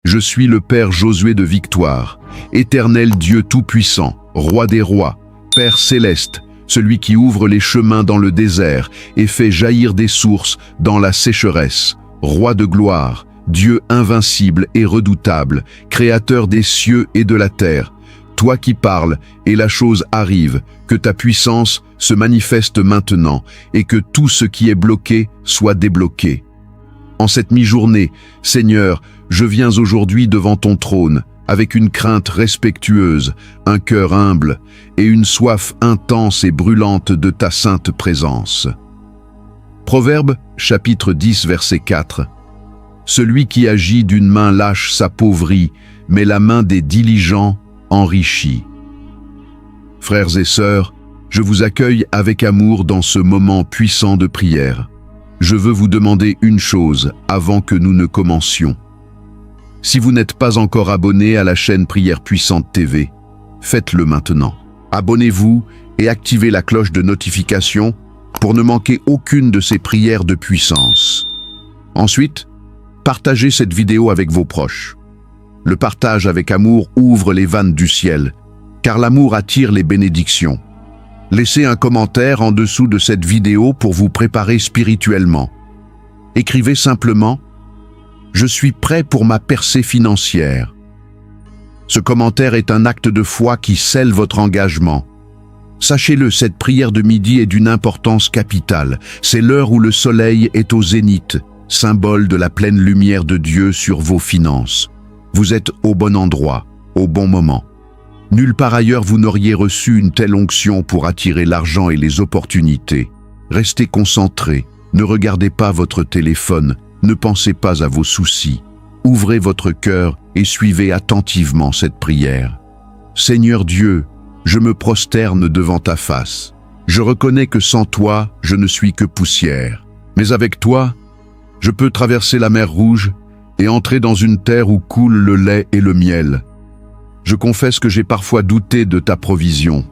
Je suis le Père Josué de Victoire, éternel Dieu tout-puissant, Roi des rois, Père céleste, celui qui ouvre les chemins dans le désert et fait jaillir des sources dans la sécheresse, Roi de gloire, Dieu invincible et redoutable, Créateur des cieux et de la terre, toi qui parles et la chose arrive, que ta puissance se manifeste maintenant et que tout ce qui est bloqué soit débloqué. En cette mi-journée, Seigneur, je viens aujourd'hui devant ton trône, avec une crainte respectueuse, un cœur humble et une soif intense et brûlante de ta sainte présence. Proverbe, chapitre 10, verset 4. Celui qui agit d'une main lâche s'appauvrit, mais la main des diligents enrichit. Frères et sœurs, je vous accueille avec amour dans ce moment puissant de prière. Je veux vous demander une chose avant que nous ne commencions. Si vous n'êtes pas encore abonné à la chaîne Prière Puissante TV, faites-le maintenant. Abonnez-vous et activez la cloche de notification pour ne manquer aucune de ces prières de puissance. Ensuite, partagez cette vidéo avec vos proches. Le partage avec amour ouvre les vannes du ciel, car l'amour attire les bénédictions. Laissez un commentaire en dessous de cette vidéo pour vous préparer spirituellement. Écrivez simplement « Je suis prêt pour ma percée financière ». Ce commentaire est un acte de foi qui scelle votre engagement. Sachez-le, cette prière de midi est d'une importance capitale. C'est l'heure où le soleil est au zénith, symbole de la pleine lumière de Dieu sur vos finances. Vous êtes au bon endroit, au bon moment. Nulle part ailleurs vous n'auriez reçu une telle onction pour attirer l'argent et les opportunités. Restez concentrés, ne regardez pas votre téléphone, ne pensez pas à vos soucis. Ouvrez votre cœur et suivez attentivement cette prière. Seigneur Dieu, je me prosterne devant ta face. Je reconnais que sans toi, je ne suis que poussière. Mais avec toi, je peux traverser la mer Rouge et entrer dans une terre où coule le lait et le miel. Je confesse que j'ai parfois douté de ta provision.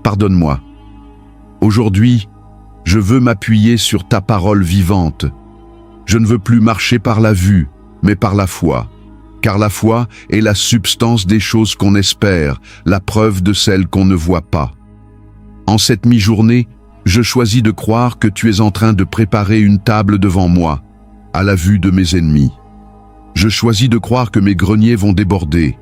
Pardonne-moi. Aujourd'hui, je veux m'appuyer sur ta parole vivante. Je ne veux plus marcher par la vue, mais par la foi. Car la foi est la substance des choses qu'on espère, la preuve de celles qu'on ne voit pas. En cette mi-journée, je choisis de croire que tu es en train de préparer une table devant moi, à la vue de mes ennemis. Je choisis de croire que mes greniers vont déborder.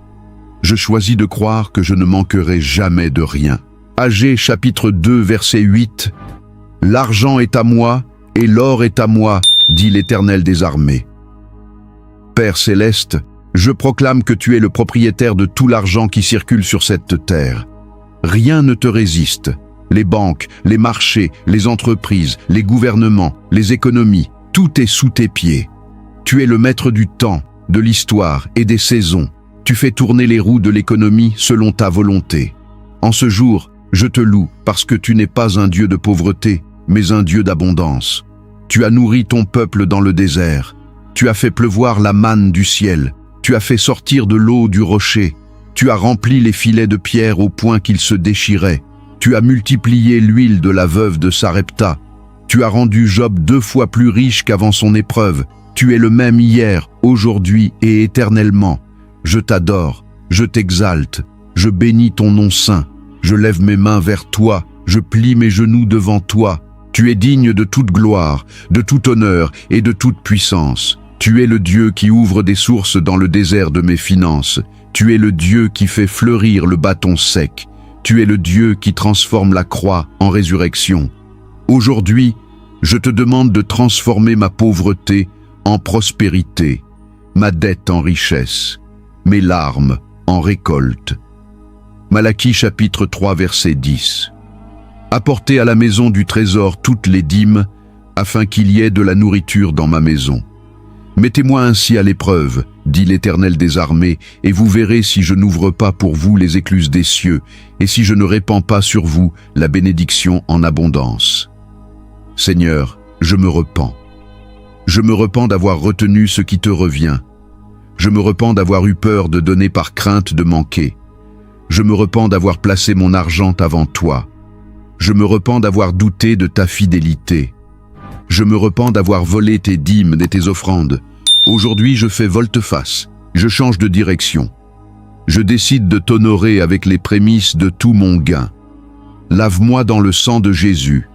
Je choisis de croire que je ne manquerai jamais de rien. Agée chapitre 2 verset 8. L'argent est à moi et l'or est à moi, dit l'Éternel des armées. Père céleste, je proclame que tu es le propriétaire de tout l'argent qui circule sur cette terre. Rien ne te résiste. Les banques, les marchés, les entreprises, les gouvernements, les économies, tout est sous tes pieds. Tu es le maître du temps, de l'histoire et des saisons. Tu fais tourner les roues de l'économie selon ta volonté. En ce jour, je te loue parce que tu n'es pas un Dieu de pauvreté, mais un Dieu d'abondance. Tu as nourri ton peuple dans le désert. Tu as fait pleuvoir la manne du ciel. Tu as fait sortir de l'eau du rocher. Tu as rempli les filets de pierre au point qu'ils se déchiraient. Tu as multiplié l'huile de la veuve de Sarepta. Tu as rendu Job 2 fois plus riche qu'avant son épreuve. Tu es le même hier, aujourd'hui et éternellement. Je t'adore, je t'exalte, je bénis ton nom saint, je lève mes mains vers toi, je plie mes genoux devant toi. Tu es digne de toute gloire, de tout honneur et de toute puissance. Tu es le Dieu qui ouvre des sources dans le désert de mes finances. Tu es le Dieu qui fait fleurir le bâton sec. Tu es le Dieu qui transforme la croix en résurrection. Aujourd'hui, je te demande de transformer ma pauvreté en prospérité, ma dette en richesse, mes larmes en récolte. Malachie chapitre 3 verset 10. Apportez à la maison du trésor toutes les dîmes, afin qu'il y ait de la nourriture dans ma maison. Mettez-moi ainsi à l'épreuve, dit l'Éternel des armées, et vous verrez si je n'ouvre pas pour vous les écluses des cieux, et si je ne répands pas sur vous la bénédiction en abondance. Seigneur, je me repens. Je me repens d'avoir retenu ce qui te revient. Je me repens d'avoir eu peur de donner par crainte de manquer. Je me repens d'avoir placé mon argent avant toi. Je me repens d'avoir douté de ta fidélité. Je me repens d'avoir volé tes dîmes et tes offrandes. Aujourd'hui, je fais volte-face. Je change de direction. Je décide de t'honorer avec les prémices de tout mon gain. Lave-moi dans le sang de Jésus.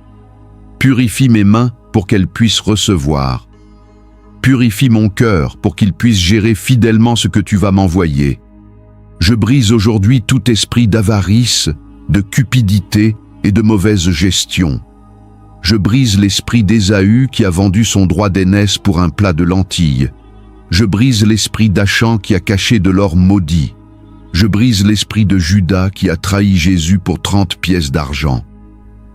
Purifie mes mains pour qu'elles puissent recevoir. Purifie mon cœur pour qu'il puisse gérer fidèlement ce que tu vas m'envoyer. Je brise aujourd'hui tout esprit d'avarice, de cupidité et de mauvaise gestion. Je brise l'esprit d'Ésaü qui a vendu son droit d'aînesse pour un plat de lentilles. Je brise l'esprit d'Achan qui a caché de l'or maudit. Je brise l'esprit de Judas qui a trahi Jésus pour 30 pièces d'argent.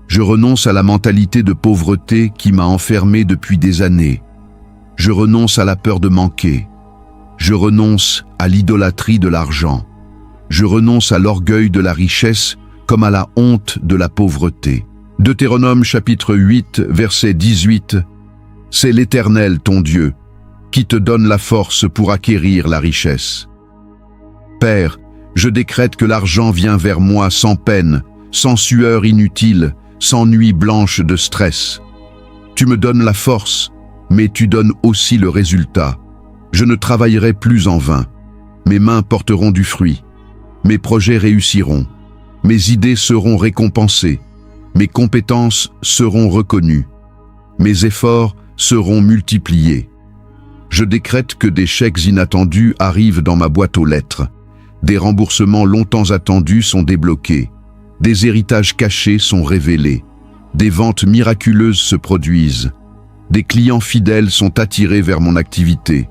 Je renonce à la mentalité de pauvreté qui m'a enfermé depuis des années. Je renonce à la peur de manquer. Je renonce à l'idolâtrie de l'argent. Je renonce à l'orgueil de la richesse comme à la honte de la pauvreté. Deutéronome chapitre 8, verset 18. C'est l'Éternel ton Dieu qui te donne la force pour acquérir la richesse. Père, je décrète que l'argent vient vers moi sans peine, sans sueur inutile, sans nuit blanche de stress. Tu me donnes la force, mais tu donnes aussi le résultat. Je ne travaillerai plus en vain. Mes mains porteront du fruit. Mes projets réussiront. Mes idées seront récompensées. Mes compétences seront reconnues. Mes efforts seront multipliés. Je décrète que des chèques inattendus arrivent dans ma boîte aux lettres. Des remboursements longtemps attendus sont débloqués. Des héritages cachés sont révélés. Des ventes miraculeuses se produisent. Des clients fidèles sont attirés vers mon activité.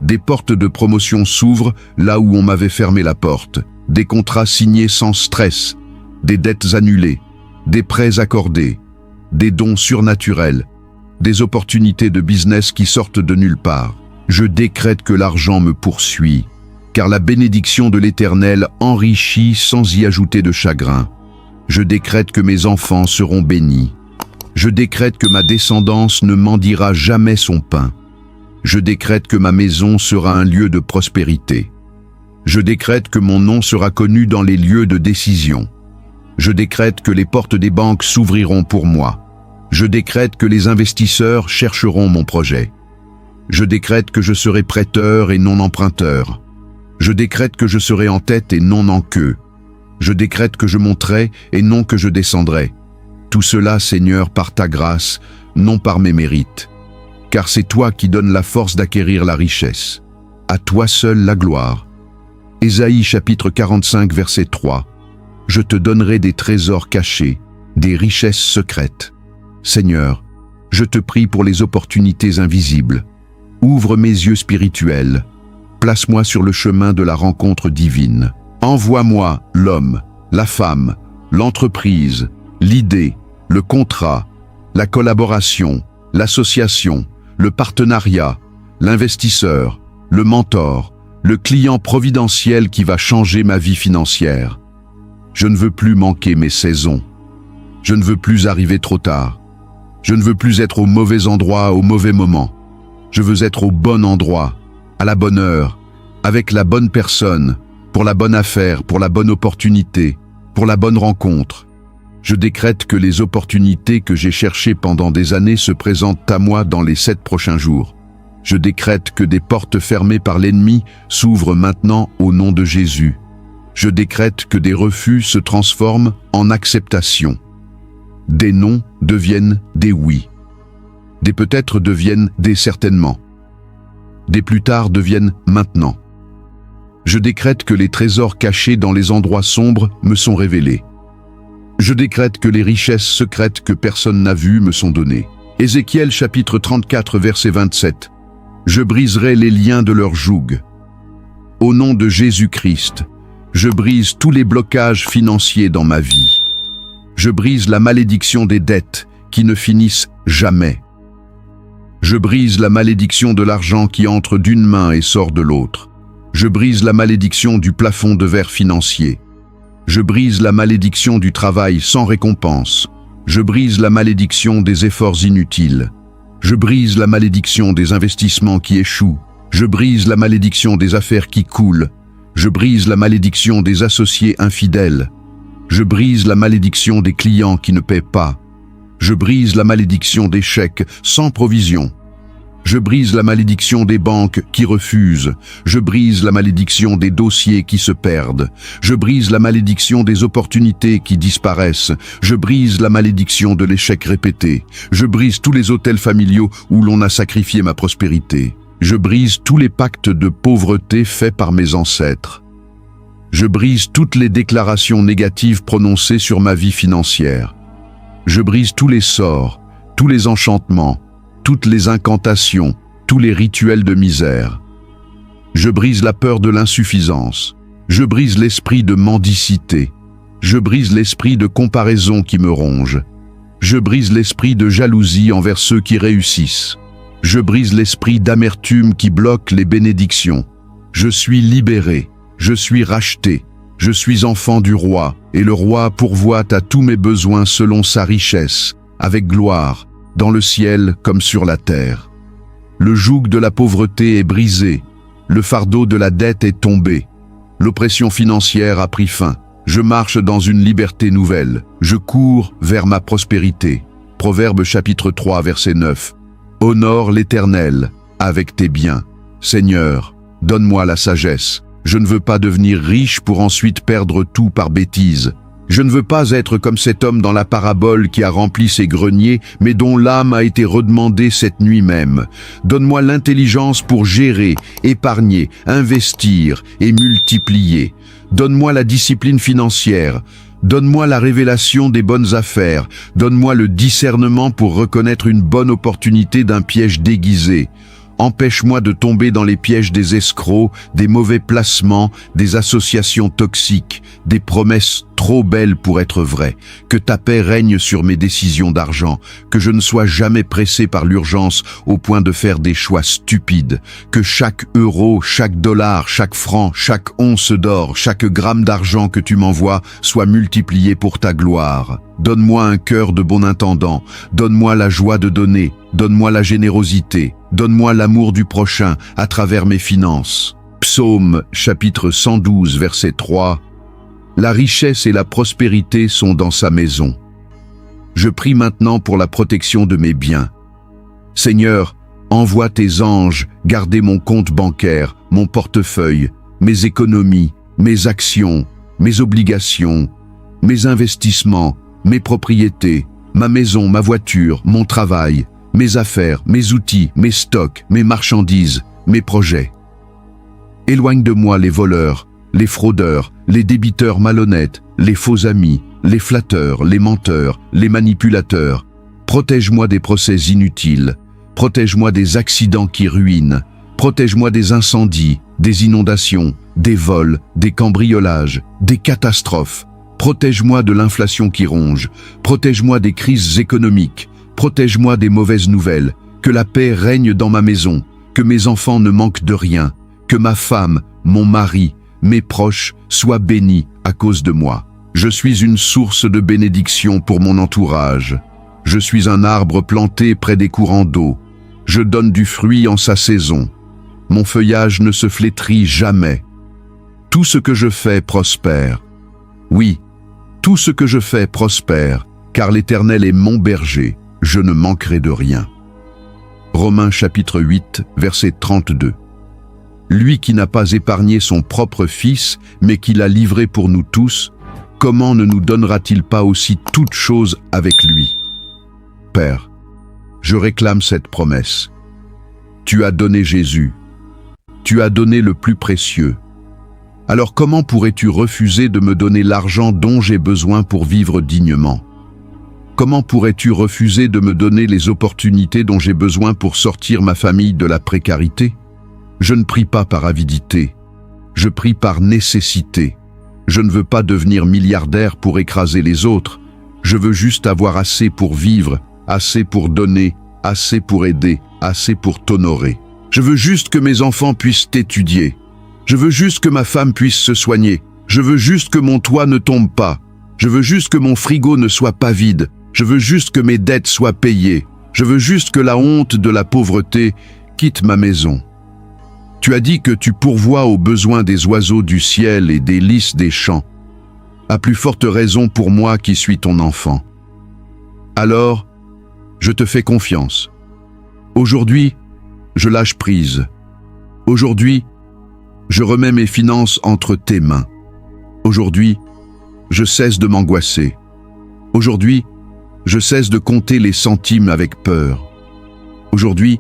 Des portes de promotion s'ouvrent là où on m'avait fermé la porte. Des contrats signés sans stress. Des dettes annulées. Des prêts accordés. Des dons surnaturels. Des opportunités de business qui sortent de nulle part. Je décrète que l'argent me poursuit, car la bénédiction de l'Éternel enrichit sans y ajouter de chagrin. Je décrète que mes enfants seront bénis. Je décrète que ma descendance ne mendiera jamais son pain. Je décrète que ma maison sera un lieu de prospérité. Je décrète que mon nom sera connu dans les lieux de décision. Je décrète que les portes des banques s'ouvriront pour moi. Je décrète que les investisseurs chercheront mon projet. Je décrète que je serai prêteur et non emprunteur. Je décrète que je serai en tête et non en queue. Je décrète que je monterai et non que je descendrai. Tout cela, Seigneur, par ta grâce, non par mes mérites. Car c'est toi qui donnes la force d'acquérir la richesse. À toi seul la gloire. Ésaïe chapitre 45, verset 3. Je te donnerai des trésors cachés, des richesses secrètes. Seigneur, je te prie pour les opportunités invisibles. Ouvre mes yeux spirituels. Place-moi sur le chemin de la rencontre divine. Envoie-moi l'homme, la femme, l'entreprise, l'idée, le contrat, la collaboration, l'association, le partenariat, l'investisseur, le mentor, le client providentiel qui va changer ma vie financière. Je ne veux plus manquer mes saisons. Je ne veux plus arriver trop tard. Je ne veux plus être au mauvais endroit au mauvais moment. Je veux être au bon endroit, à la bonne heure, avec la bonne personne, pour la bonne affaire, pour la bonne opportunité, pour la bonne rencontre. Je décrète que les opportunités que j'ai cherchées pendant des années se présentent à moi dans les 7 prochains jours. Je décrète que des portes fermées par l'ennemi s'ouvrent maintenant au nom de Jésus. Je décrète que des refus se transforment en acceptation. Des non deviennent des oui. Des peut-être deviennent des certainement. Des plus tard deviennent maintenant. Je décrète que les trésors cachés dans les endroits sombres me sont révélés. Je décrète que les richesses secrètes que personne n'a vues me sont données. Ézéchiel chapitre 34 verset 27. Je briserai les liens de leur joug. Au nom de Jésus-Christ, je brise tous les blocages financiers dans ma vie. Je brise la malédiction des dettes qui ne finissent jamais. Je brise la malédiction de l'argent qui entre d'une main et sort de l'autre. Je brise la malédiction du plafond de verre financier. Je brise la malédiction du travail sans récompense. Je brise la malédiction des efforts inutiles. Je brise la malédiction des investissements qui échouent. Je brise la malédiction des affaires qui coulent. Je brise la malédiction des associés infidèles. Je brise la malédiction des clients qui ne paient pas. Je brise la malédiction des chèques sans provision. Je brise la malédiction des banques qui refusent. Je brise la malédiction des dossiers qui se perdent. Je brise la malédiction des opportunités qui disparaissent. Je brise la malédiction de l'échec répété. Je brise tous les autels familiaux où l'on a sacrifié ma prospérité. Je brise tous les pactes de pauvreté faits par mes ancêtres. Je brise toutes les déclarations négatives prononcées sur ma vie financière. Je brise tous les sorts, tous les enchantements, toutes les incantations, tous les rituels de misère. Je brise la peur de l'insuffisance. Je brise l'esprit de mendicité. Je brise l'esprit de comparaison qui me ronge. Je brise l'esprit de jalousie envers ceux qui réussissent. Je brise l'esprit d'amertume qui bloque les bénédictions. Je suis libéré. Je suis racheté. Je suis enfant du roi, et le roi pourvoit à tous mes besoins selon sa richesse, avec gloire, dans le ciel comme sur la terre. Le joug de la pauvreté est brisé, le fardeau de la dette est tombé, l'oppression financière a pris fin. Je marche dans une liberté nouvelle, je cours vers ma prospérité. Proverbe chapitre 3 verset 9. Honore l'Éternel avec tes biens. Seigneur, donne-moi la sagesse. Je ne veux pas devenir riche pour ensuite perdre tout par bêtise. Je ne veux pas être comme cet homme dans la parabole qui a rempli ses greniers, mais dont l'âme a été redemandée cette nuit même. Donne-moi l'intelligence pour gérer, épargner, investir et multiplier. Donne-moi la discipline financière. Donne-moi la révélation des bonnes affaires. Donne-moi le discernement pour reconnaître une bonne opportunité d'un piège déguisé. Empêche-moi de tomber dans les pièges des escrocs, des mauvais placements, des associations toxiques, des promesses trop belles pour être vraies. Que ta paix règne sur mes décisions d'argent, que je ne sois jamais pressé par l'urgence au point de faire des choix stupides. Que chaque euro, chaque dollar, chaque franc, chaque once d'or, chaque gramme d'argent que tu m'envoies soit multiplié pour ta gloire. Donne-moi un cœur de bon intendant, donne-moi la joie de donner, donne-moi la générosité, donne-moi l'amour du prochain à travers mes finances. Psaume chapitre 112 verset 3. La richesse et la prospérité sont dans sa maison. Je prie maintenant pour la protection de mes biens. Seigneur, envoie tes anges garder mon compte bancaire, mon portefeuille, mes économies, mes actions, mes obligations, mes investissements, mes propriétés, ma maison, ma voiture, mon travail, mes affaires, mes outils, mes stocks, mes marchandises, mes projets. Éloigne de moi les voleurs, les fraudeurs, les débiteurs malhonnêtes, les faux amis, les flatteurs, les menteurs, les manipulateurs. Protège-moi des procès inutiles. Protège-moi des accidents qui ruinent. Protège-moi des incendies, des inondations, des vols, des cambriolages, des catastrophes. Protège-moi de l'inflation qui ronge. Protège-moi des crises économiques. Protège-moi des mauvaises nouvelles. Que la paix règne dans ma maison. Que mes enfants ne manquent de rien. Que ma femme, mon mari, mes proches soient bénis à cause de moi. Je suis une source de bénédiction pour mon entourage. Je suis un arbre planté près des courants d'eau. Je donne du fruit en sa saison. Mon feuillage ne se flétrit jamais. Tout ce que je fais prospère. Oui, tout ce que je fais prospère, car l'Éternel est mon berger, je ne manquerai de rien. Romains chapitre 8, verset 32. Lui qui n'a pas épargné son propre Fils, mais qui l'a livré pour nous tous, comment ne nous donnera-t-il pas aussi toutes choses avec lui? Père, je réclame cette promesse. Tu as donné Jésus. Tu as donné le plus précieux. Alors comment pourrais-tu refuser de me donner l'argent dont j'ai besoin pour vivre dignement? Comment pourrais-tu refuser de me donner les opportunités dont j'ai besoin pour sortir ma famille de la précarité? Je ne prie pas par avidité, je prie par nécessité. Je ne veux pas devenir milliardaire pour écraser les autres, je veux juste avoir assez pour vivre, assez pour donner, assez pour aider, assez pour t'honorer. Je veux juste que mes enfants puissent étudier. Je veux juste que ma femme puisse se soigner. Je veux juste que mon toit ne tombe pas. Je veux juste que mon frigo ne soit pas vide. Je veux juste que mes dettes soient payées. Je veux juste que la honte de la pauvreté quitte ma maison. Tu as dit que tu pourvois aux besoins des oiseaux du ciel et des lys des champs. À plus forte raison pour moi qui suis ton enfant. Alors, je te fais confiance. Aujourd'hui, je lâche prise. Aujourd'hui, je remets mes finances entre tes mains. Aujourd'hui, je cesse de m'angoisser. Aujourd'hui, je cesse de compter les centimes avec peur. Aujourd'hui,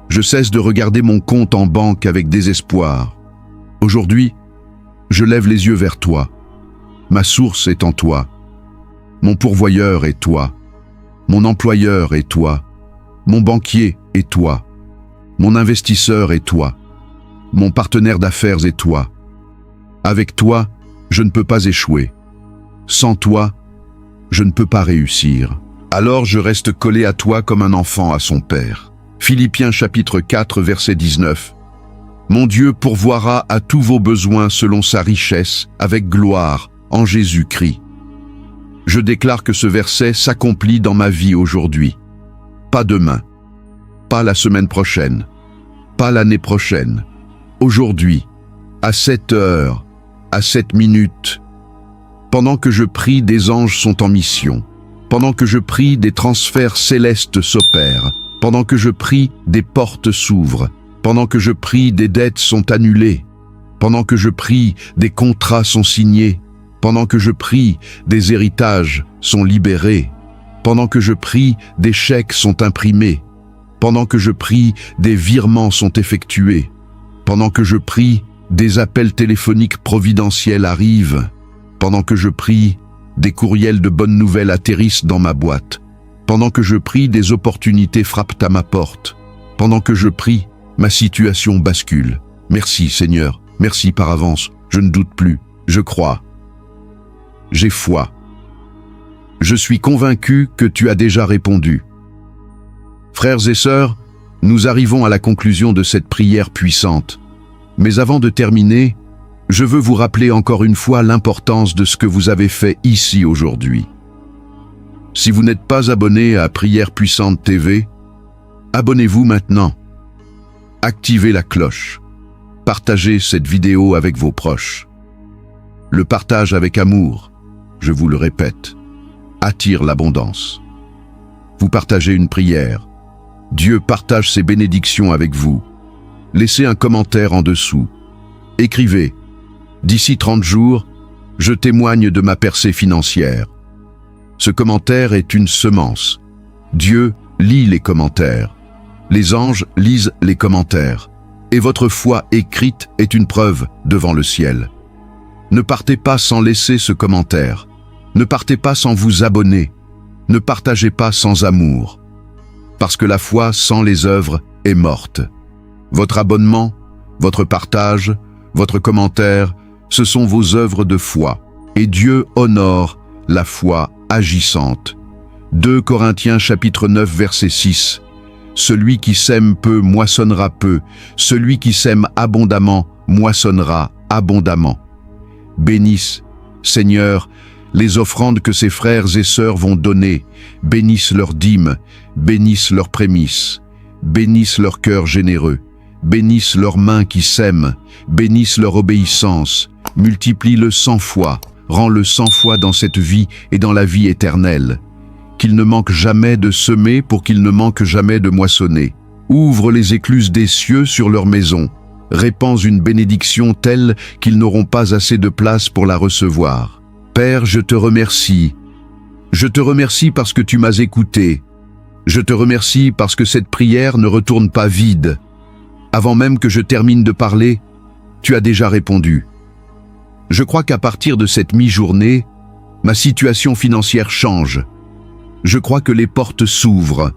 je cesse de regarder mon compte en banque avec désespoir. Aujourd'hui, je lève les yeux vers toi. Ma source est en toi. Mon pourvoyeur est toi. Mon employeur est toi. Mon banquier est toi. Mon investisseur est toi. Mon partenaire d'affaires est toi. Avec toi, je ne peux pas échouer. Sans toi, je ne peux pas réussir. Alors je reste collé à toi comme un enfant à son père. Philippiens chapitre 4 verset 19. Mon Dieu pourvoira à tous vos besoins selon sa richesse, avec gloire, en Jésus-Christ. Je déclare que ce verset s'accomplit dans ma vie aujourd'hui. Pas demain, pas la semaine prochaine, pas l'année prochaine. Aujourd'hui, à cette heure, à cette minute, pendant que je prie, des anges sont en mission. Pendant que je prie, des transferts célestes s'opèrent. Pendant que je prie, des portes s'ouvrent. Pendant que je prie, des dettes sont annulées. Pendant que je prie, des contrats sont signés. Pendant que je prie, des héritages sont libérés. Pendant que je prie, des chèques sont imprimés. Pendant que je prie, des virements sont effectués. Pendant que je prie, des appels téléphoniques providentiels arrivent. Pendant que je prie, des courriels de bonnes nouvelles atterrissent dans ma boîte. Pendant que je prie, des opportunités frappent à ma porte. Pendant que je prie, ma situation bascule. Merci Seigneur, merci par avance, je ne doute plus, je crois. J'ai foi. Je suis convaincu que tu as déjà répondu. Frères et sœurs, nous arrivons à la conclusion de cette prière puissante. Mais avant de terminer, je veux vous rappeler encore une fois l'importance de ce que vous avez fait ici aujourd'hui. Si vous n'êtes pas abonné à Prière Puissante TV, abonnez-vous maintenant. Activez la cloche. Partagez cette vidéo avec vos proches. Le partage avec amour, je vous le répète, attire l'abondance. Vous partagez une prière. Dieu partage ses bénédictions avec vous. Laissez un commentaire en dessous. Écrivez. D'ici 30 jours, je témoigne de ma percée financière. Ce commentaire est une semence. Dieu lit les commentaires. Les anges lisent les commentaires. Et votre foi écrite est une preuve devant le ciel. Ne partez pas sans laisser ce commentaire. Ne partez pas sans vous abonner. Ne partagez pas sans amour. Parce que la foi sans les œuvres est morte. Votre abonnement, votre partage, votre commentaire, ce sont vos œuvres de foi. Et Dieu honore la foi agissante. 2 Corinthiens chapitre 9 verset 6. Celui qui sème peu moissonnera peu. Celui qui sème abondamment moissonnera abondamment. Bénisse, Seigneur, les offrandes que ses frères et sœurs vont donner. Bénisse leurs dîmes, bénisse leurs prémices. Bénisse leur cœur généreux. Bénisse leurs mains qui sèment, bénisse leur obéissance, multiplie-le 100 fois, rends-le 100 fois dans cette vie et dans la vie éternelle. Qu'il ne manque jamais de semer pour qu'il ne manque jamais de moissonner. Ouvre les écluses des cieux sur leur maison, répands une bénédiction telle qu'ils n'auront pas assez de place pour la recevoir. Père, je te remercie. Je te remercie parce que tu m'as écouté. Je te remercie parce que cette prière ne retourne pas vide. Avant même que je termine de parler, tu as déjà répondu. Je crois qu'à partir de cette mi-journée, ma situation financière change. Je crois que les portes s'ouvrent.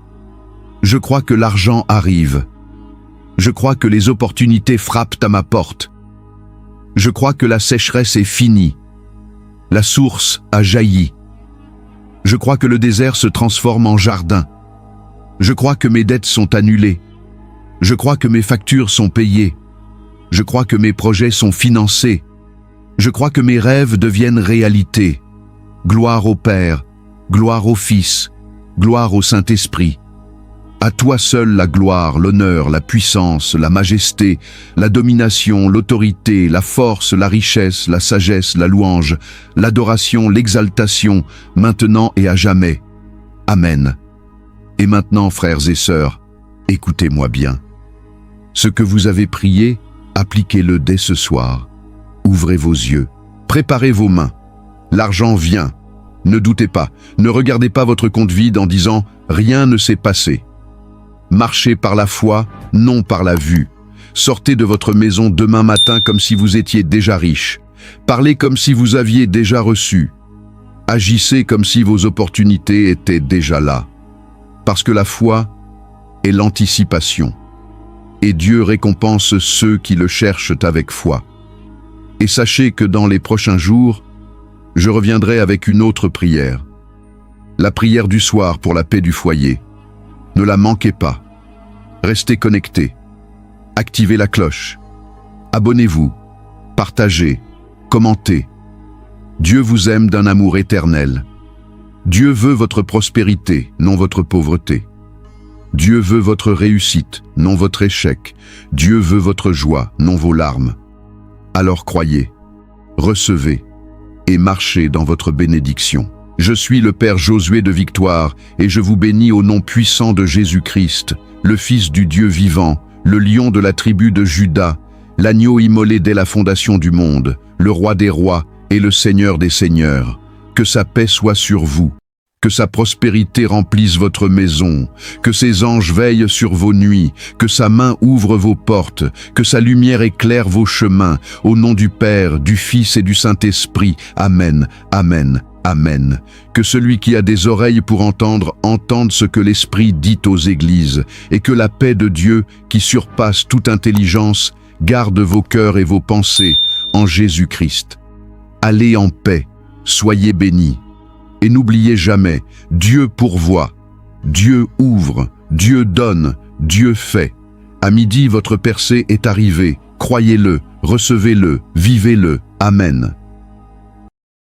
Je crois que l'argent arrive. Je crois que les opportunités frappent à ma porte. Je crois que la sécheresse est finie. La source a jailli. Je crois que le désert se transforme en jardin. Je crois que mes dettes sont annulées. Je crois que mes factures sont payées. Je crois que mes projets sont financés. Je crois que mes rêves deviennent réalité. Gloire au Père, gloire au Fils, gloire au Saint-Esprit. À toi seul la gloire, l'honneur, la puissance, la majesté, la domination, l'autorité, la force, la richesse, la sagesse, la louange, l'adoration, l'exaltation, maintenant et à jamais. Amen. Et maintenant, frères et sœurs, écoutez-moi bien. Ce que vous avez prié, appliquez-le dès ce soir. Ouvrez vos yeux, préparez vos mains. L'argent vient. Ne doutez pas, ne regardez pas votre compte vide en disant « rien ne s'est passé ». Marchez par la foi, non par la vue. Sortez de votre maison demain matin comme si vous étiez déjà riche. Parlez comme si vous aviez déjà reçu. Agissez comme si vos opportunités étaient déjà là. Parce que la foi est l'anticipation. Et Dieu récompense ceux qui le cherchent avec foi. Et sachez que dans les prochains jours, je reviendrai avec une autre prière. La prière du soir pour la paix du foyer. Ne la manquez pas. Restez connectés. Activez la cloche. Abonnez-vous. Partagez. Commentez. Dieu vous aime d'un amour éternel. Dieu veut votre prospérité, non votre pauvreté. Dieu veut votre réussite, non votre échec. Dieu veut votre joie, non vos larmes. Alors croyez, recevez et marchez dans votre bénédiction. Je suis le Père Josué de Victoire et je vous bénis au nom puissant de Jésus-Christ, le Fils du Dieu vivant, le lion de la tribu de Juda, l'agneau immolé dès la fondation du monde, le roi des rois et le Seigneur des seigneurs. Que sa paix soit sur vous. Que sa prospérité remplisse votre maison, que ses anges veillent sur vos nuits, que sa main ouvre vos portes, que sa lumière éclaire vos chemins, au nom du Père, du Fils et du Saint-Esprit. Amen, amen, amen. Que celui qui a des oreilles pour entendre, entende ce que l'Esprit dit aux églises, et que la paix de Dieu, qui surpasse toute intelligence, garde vos cœurs et vos pensées en Jésus-Christ. Allez en paix, soyez bénis. Et n'oubliez jamais, Dieu pourvoit, Dieu ouvre, Dieu donne, Dieu fait. À midi, votre percée est arrivée. Croyez-le, recevez-le, vivez-le. Amen.